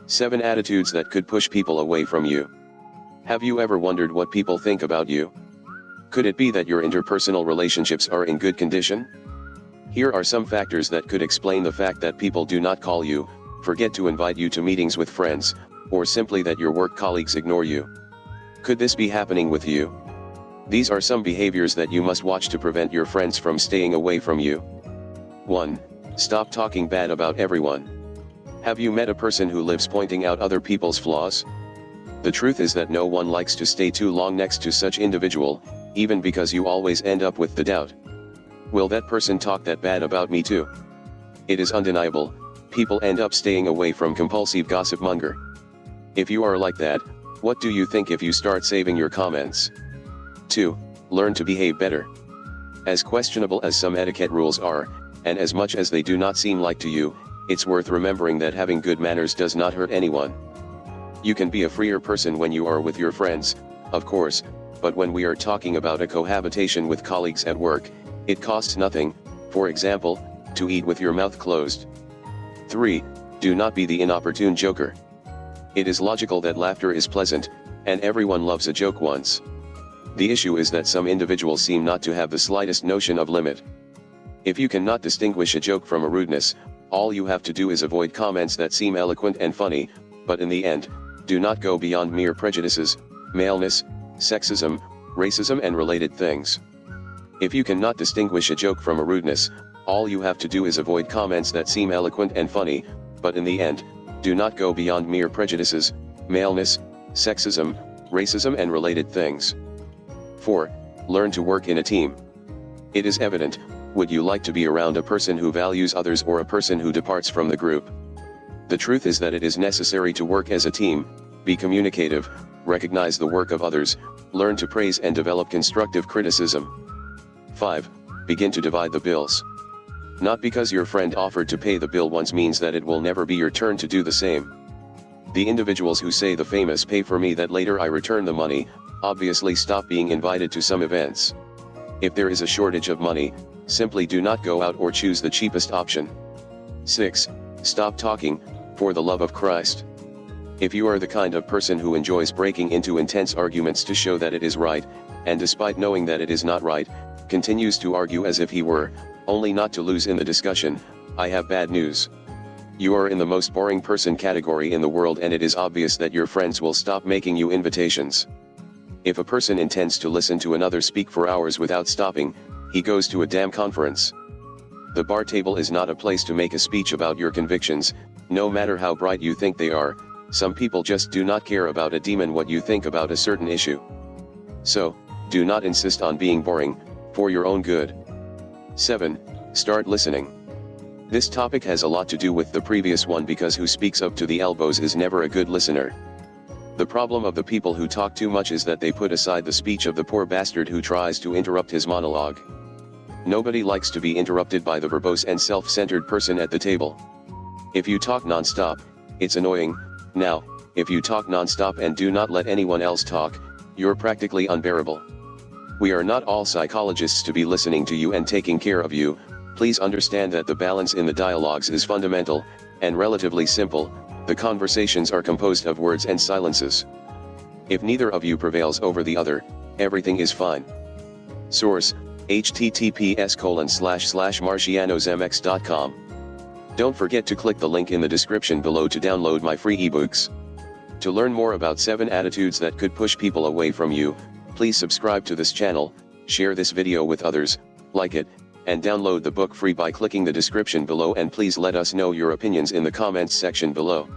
7 attitudes that could push people away from you. Have you ever wondered what people think about you? Could it be that your interpersonal relationships are in good condition? Here are some factors that could explain the fact that people do not call you, forget to invite you to meetings with friends, or simply that your work colleagues ignore you. Could this be happening with you? These are some behaviors that you must watch to prevent your friends from staying away from you. 1. Stop talking bad about everyone. Have you met a person who lives pointing out other people's flaws? The truth is that no one likes to stay too long next to such individual, even because you always end up with the doubt. Will that person talk that bad about me too? It is undeniable, people end up staying away from compulsive gossip monger. If you are like that, what do you think if you start saving your comments? 2. Learn to behave better. As questionable as some etiquette rules are, and as much as they do not seem like to you, it's worth remembering that having good manners does not hurt anyone. You can be a freer person when you are with your friends, of course, but when we are talking about a cohabitation with colleagues at work, it costs nothing, for example, to eat with your mouth closed. 3. Do not be the inopportune joker. It is logical that laughter is pleasant, and everyone loves a joke once. The issue is that some individuals seem not to have the slightest notion of limit. If you cannot distinguish a joke from a rudeness, all you have to do is avoid comments that seem eloquent and funny, but in the end, do not go beyond mere prejudices, maleness, sexism, racism and related things. If you cannot distinguish a joke from a rudeness, all you have to do is avoid comments that seem eloquent and funny, but in the end, do not go beyond mere prejudices, maleness, sexism, racism and related things. 4. Learn to work in a team. It is evident, would you like to be around a person who values others or a person who departs from the group? The truth is that it is necessary to work as a team, be communicative, recognize the work of others, learn to praise and develop constructive criticism. 5. Begin to divide the bills. Not because your friend offered to pay the bill once means that it will never be your turn to do the same. The individuals who say the famous "pay for me that later I return the money," obviously stop being invited to some events. If there is a shortage of money, simply do not go out or choose the cheapest option. 6. Stop talking, for the love of Christ. If you are the kind of person who enjoys breaking into intense arguments to show that it is right, and despite knowing that it is not right, continues to argue as if he were, only not to lose in the discussion, I have bad news. You are in the most boring person category in the world, and it is obvious that your friends will stop making you invitations. If a person intends to listen to another speak for hours without stopping, he goes to a damn conference. The bar table is not a place to make a speech about your convictions, no matter how bright you think they are. Some people just do not care about a demon what you think about a certain issue. So, do not insist on being boring, for your own good. 7. Start listening. This topic has a lot to do with the previous one because who speaks up to the elbows is never a good listener. The problem of the people who talk too much is that they put aside the speech of the poor bastard who tries to interrupt his monologue. Nobody likes to be interrupted by the verbose and self-centered person at the table. If you talk non-stop, it's annoying. Now, if you talk non-stop and do not let anyone else talk, you're practically unbearable. We are not all psychologists to be listening to you and taking care of you. Please understand that the balance in the dialogues is fundamental, and relatively simple. The conversations are composed of words and silences. If neither of you prevails over the other, everything is fine. Source: https://marcianosmx.com. Don't forget to click the link in the description below to download my free ebooks. To learn more about 7 attitudes that could push people away from you, please subscribe to this channel, share this video with others, like it, and download the book free by clicking the description below, and please let us know your opinions in the comments section below.